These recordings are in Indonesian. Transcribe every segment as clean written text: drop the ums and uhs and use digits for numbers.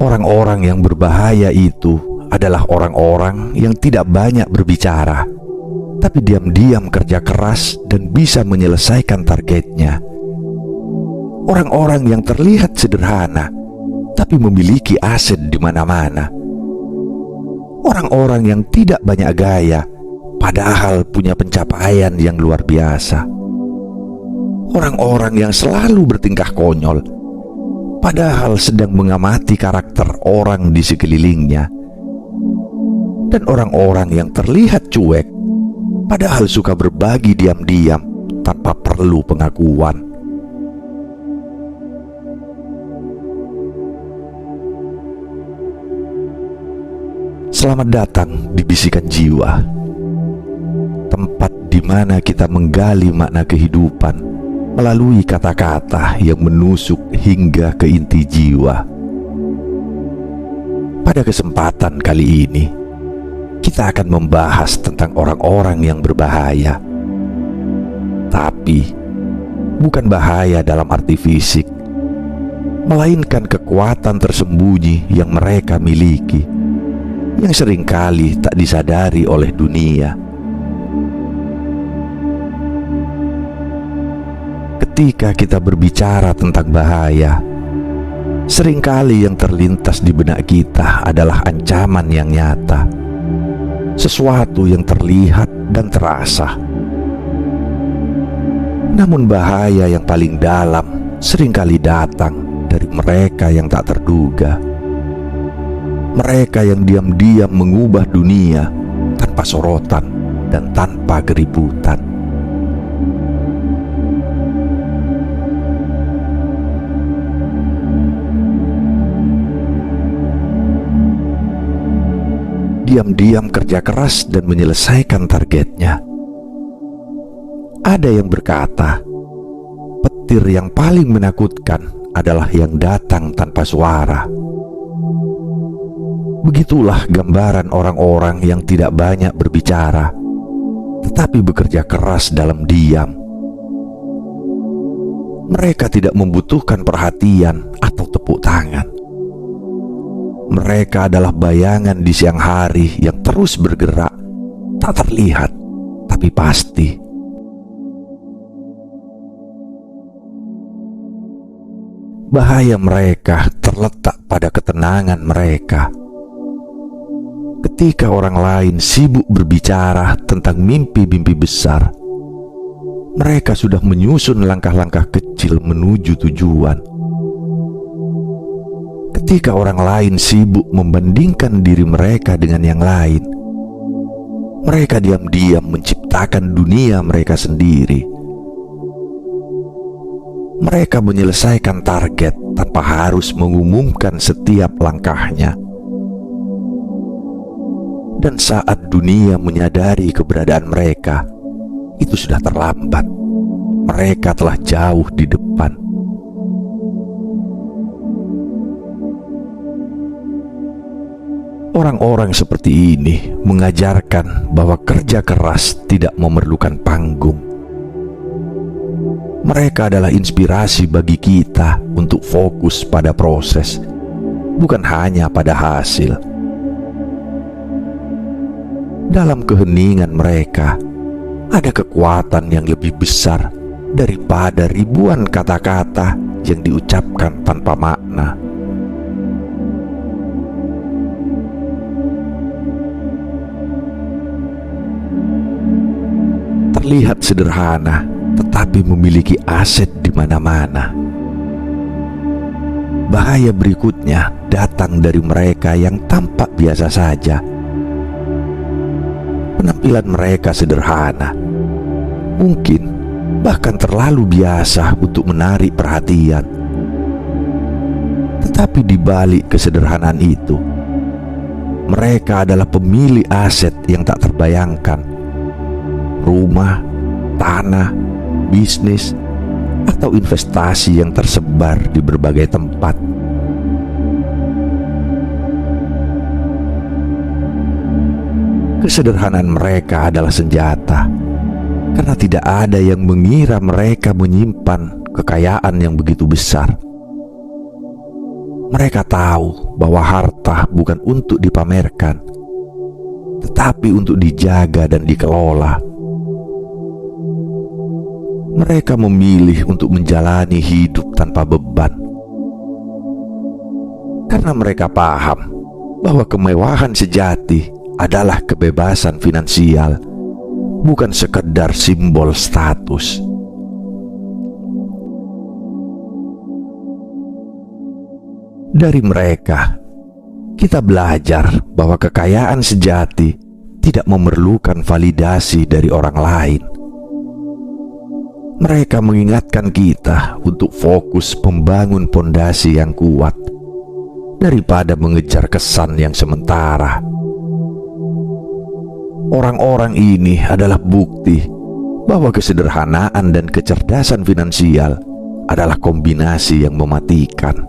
Orang-orang yang berbahaya itu adalah orang-orang yang tidak banyak berbicara, tapi diam-diam kerja keras dan bisa menyelesaikan targetnya. Orang-orang yang terlihat sederhana, tapi memiliki aset di mana-mana. Orang-orang yang tidak banyak gaya, padahal punya pencapaian yang luar biasa. Orang-orang yang selalu bertingkah konyol, padahal sedang mengamati karakter orang di sekelilingnya. Dan orang-orang yang terlihat cuek, padahal suka berbagi diam-diam tanpa perlu pengakuan. Selamat datang di Bisikan Jiwa, tempat di mana kita menggali makna kehidupan melalui kata-kata yang menusuk hingga ke inti jiwa. Pada kesempatan kali ini, kita akan membahas tentang orang-orang yang berbahaya. Tapi, bukan bahaya dalam arti fisik, melainkan kekuatan tersembunyi yang mereka miliki, yang seringkali tak disadari oleh dunia. Ketika kita berbicara tentang bahaya, seringkali yang terlintas di benak kita adalah ancaman yang nyata, sesuatu yang terlihat dan terasa. Namun bahaya yang paling dalam seringkali datang dari mereka yang tak terduga. Mereka yang diam-diam mengubah dunia tanpa sorotan dan tanpa keributan. Diam-diam kerja keras dan menyelesaikan targetnya. Ada yang berkata, petir yang paling menakutkan adalah yang datang tanpa suara. Begitulah gambaran orang-orang yang tidak banyak berbicara, tetapi bekerja keras dalam diam. Mereka tidak membutuhkan perhatian atau tepuk tangan. Mereka adalah bayangan di siang hari yang terus bergerak, tak terlihat, tapi pasti. Bahaya mereka terletak pada ketenangan mereka. Ketika orang lain sibuk berbicara tentang mimpi-mimpi besar, mereka sudah menyusun langkah-langkah kecil menuju tujuan. Ketika orang lain sibuk membandingkan diri mereka dengan yang lain, mereka diam-diam menciptakan dunia mereka sendiri. Mereka menyelesaikan target tanpa harus mengumumkan setiap langkahnya. Dan saat dunia menyadari keberadaan mereka, itu sudah terlambat. Mereka telah jauh di depan. Orang-orang seperti ini mengajarkan bahwa kerja keras tidak memerlukan panggung. Mereka adalah inspirasi bagi kita untuk fokus pada proses, bukan hanya pada hasil. Dalam keheningan mereka, ada kekuatan yang lebih besar daripada ribuan kata-kata yang diucapkan tanpa makna. Terlihat sederhana, tetapi memiliki aset di mana-mana. Bahaya berikutnya datang dari mereka yang tampak biasa saja. Penampilan mereka sederhana, mungkin bahkan terlalu biasa untuk menarik perhatian. Tetapi di balik kesederhanaan itu, mereka adalah pemilik aset yang tak terbayangkan. Rumah, tanah, bisnis, atau investasi yang tersebar di berbagai tempat. Kesederhanaan mereka adalah senjata, karena tidak ada yang mengira mereka menyimpan kekayaan yang begitu besar. Mereka tahu bahwa harta bukan untuk dipamerkan, tetapi untuk dijaga dan dikelola. Mereka memilih untuk menjalani hidup tanpa beban, karena mereka paham bahwa kemewahan sejati adalah kebebasan finansial, bukan sekedar simbol status. Dari mereka, kita belajar bahwa kekayaan sejati tidak memerlukan validasi dari orang lain. Mereka mengingatkan kita untuk fokus membangun pondasi yang kuat daripada mengejar kesan yang sementara. Orang-orang ini adalah bukti bahwa kesederhanaan dan kecerdasan finansial adalah kombinasi yang mematikan.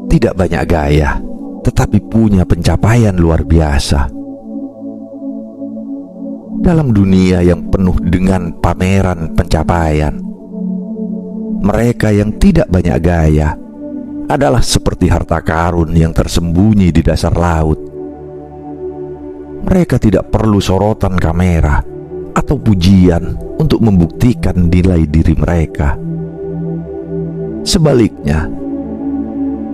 Tidak banyak gaya, tetapi punya pencapaian luar biasa. Dalam dunia yang penuh dengan pameran pencapaian, mereka yang tidak banyak gaya adalah seperti harta karun yang tersembunyi di dasar laut. Mereka tidak perlu sorotan kamera atau pujian untuk membuktikan nilai diri mereka. Sebaliknya,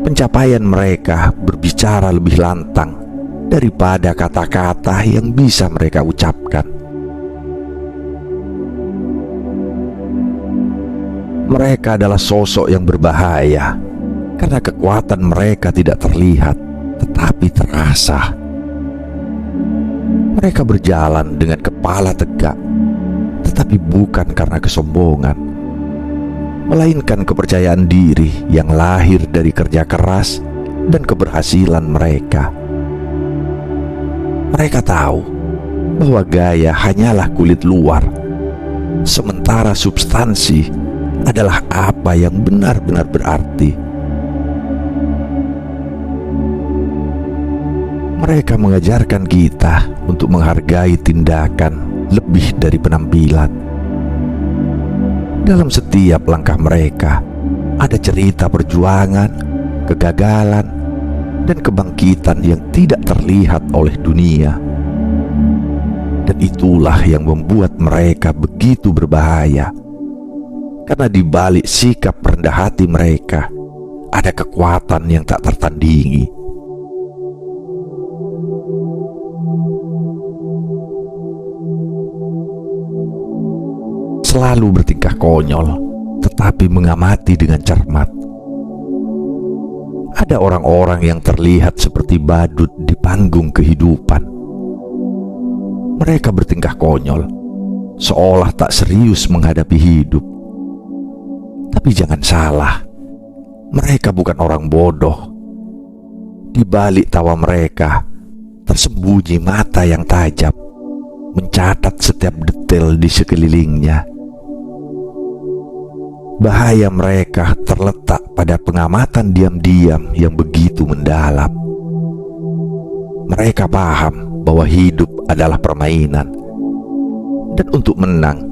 pencapaian mereka berbicara lebih lantang daripada kata-kata yang bisa mereka ucapkan. Mereka adalah sosok yang berbahaya karena kekuatan mereka tidak terlihat tetapi terasa. Mereka berjalan dengan kepala tegak, tetapi bukan karena kesombongan, melainkan kepercayaan diri yang lahir dari kerja keras dan keberhasilan mereka. Mereka tahu bahwa gaya hanyalah kulit luar, sementara substansi adalah apa yang benar-benar berarti. Mereka mengajarkan kita untuk menghargai tindakan lebih dari penampilan. Dalam setiap langkah mereka ada cerita perjuangan, kegagalan, dan kebangkitan yang tidak terlihat oleh dunia. Dan itulah yang membuat mereka begitu berbahaya, karena di balik sikap rendah hati mereka ada kekuatan yang tak tertandingi. Selalu bertingkah konyol, tetapi mengamati dengan cermat. Ada orang-orang yang terlihat seperti badut di panggung kehidupan. Mereka bertingkah konyol, seolah tak serius menghadapi hidup. Tapi jangan salah, mereka bukan orang bodoh. Di balik tawa mereka tersembunyi mata yang tajam, mencatat setiap detail di sekelilingnya. Bahaya mereka terletak pada pengamatan diam-diam yang begitu mendalam. Mereka paham bahwa hidup adalah permainan, dan untuk menang,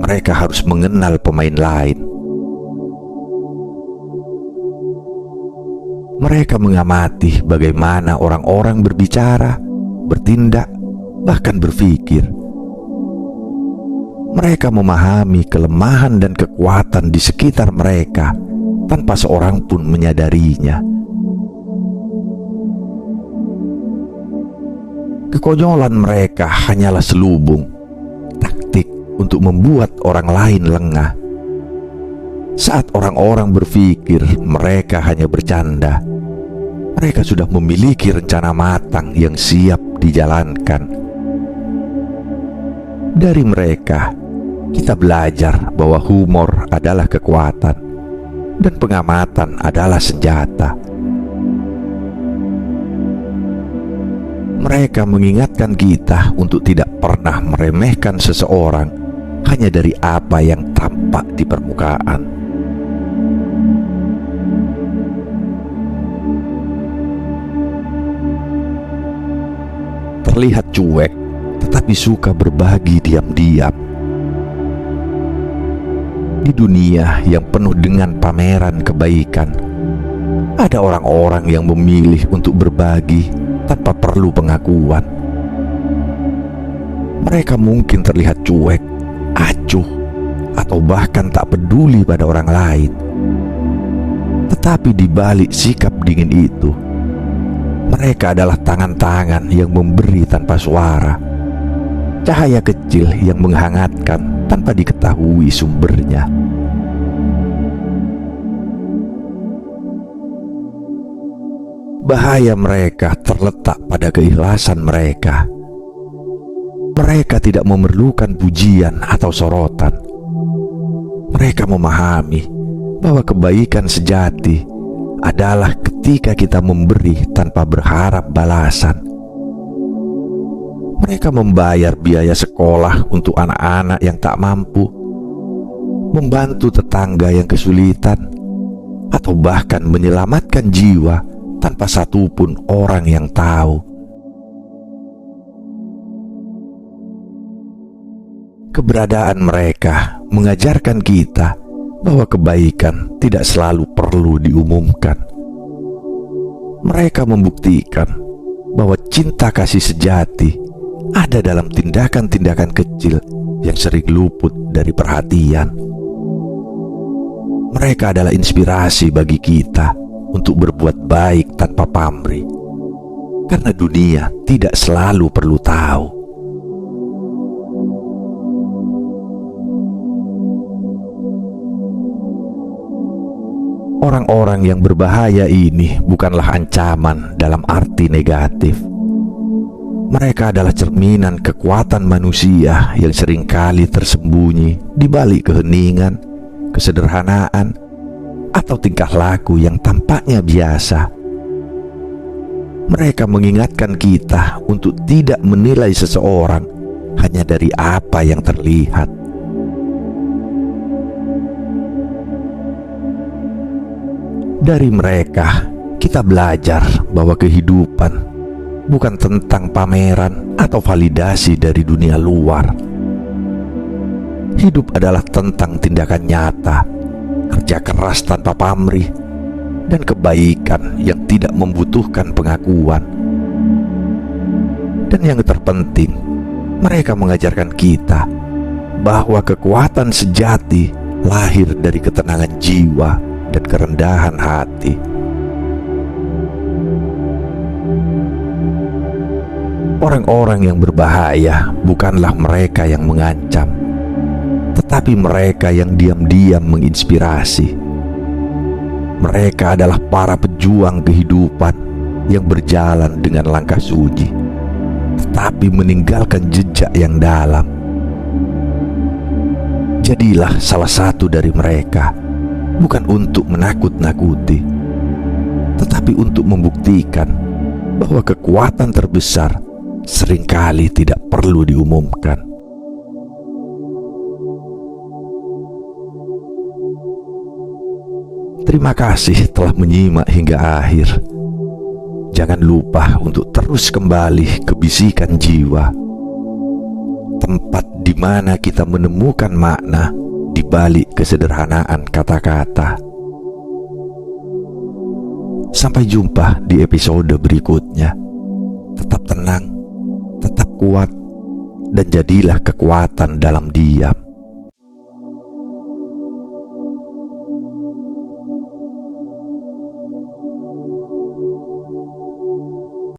mereka harus mengenal pemain lain. Mereka mengamati bagaimana orang-orang berbicara, bertindak, bahkan berpikir. Mereka memahami kelemahan dan kekuatan di sekitar mereka tanpa seorang pun menyadarinya. Kekonyolan mereka hanyalah selubung, taktik untuk membuat orang lain lengah. Saat orang-orang berpikir mereka hanya bercanda, mereka sudah memiliki rencana matang yang siap dijalankan. Dari mereka, kita belajar bahwa humor adalah kekuatan dan pengamatan adalah senjata. Mereka mengingatkan kita untuk tidak pernah meremehkan seseorang hanya dari apa yang tampak di permukaan. Terlihat cuek, tetapi suka berbagi diam-diam. Di dunia yang penuh dengan pameran kebaikan, ada orang-orang yang memilih untuk berbagi tanpa perlu pengakuan. Mereka mungkin terlihat cuek, acuh, atau bahkan tak peduli pada orang lain. Tetapi di balik sikap dingin itu, mereka adalah tangan-tangan yang memberi tanpa suara, cahaya kecil yang menghangatkan tanpa diketahui sumbernya. Bahaya mereka terletak pada keikhlasan mereka. Mereka tidak memerlukan pujian atau sorotan. Mereka memahami bahwa kebaikan sejati adalah ketika kita memberi tanpa berharap balasan. Mereka membayar biaya sekolah untuk anak-anak yang tak mampu, membantu tetangga yang kesulitan, atau bahkan menyelamatkan jiwa tanpa satupun orang yang tahu. Keberadaan mereka mengajarkan kita bahwa kebaikan tidak selalu perlu diumumkan. Mereka membuktikan bahwa cinta kasih sejati ada dalam tindakan-tindakan kecil yang sering luput dari perhatian. Mereka adalah inspirasi bagi kita untuk berbuat baik tanpa pamrih, karena dunia tidak selalu perlu tahu. Orang-orang yang berbahaya ini bukanlah ancaman dalam arti negatif. Mereka adalah cerminan kekuatan manusia yang seringkali tersembunyi di balik keheningan, kesederhanaan, atau tingkah laku yang tampaknya biasa. Mereka mengingatkan kita untuk tidak menilai seseorang hanya dari apa yang terlihat. Dari mereka, kita belajar bahwa kehidupan bukan tentang pameran atau validasi dari dunia luar. Hidup adalah tentang tindakan nyata, kerja keras tanpa pamrih, dan kebaikan yang tidak membutuhkan pengakuan. Dan yang terpenting, mereka mengajarkan kita bahwa kekuatan sejati lahir dari ketenangan jiwa dan kerendahan hati. Orang-orang yang berbahaya bukanlah mereka yang mengancam, tetapi mereka yang diam-diam menginspirasi. Mereka adalah para pejuang kehidupan yang berjalan dengan langkah sunyi, tetapi meninggalkan jejak yang dalam. Jadilah salah satu dari mereka, bukan untuk menakut-nakuti, tetapi untuk membuktikan bahwa kekuatan terbesar seringkali tidak perlu diumumkan. Terima kasih telah menyimak hingga akhir. Jangan lupa untuk terus kembali ke bisikan jiwa, tempat di mana kita menemukan makna di balik kesederhanaan kata-kata. Sampai jumpa di episode berikutnya. Tetap tenang, tetap kuat, dan jadilah kekuatan dalam diam.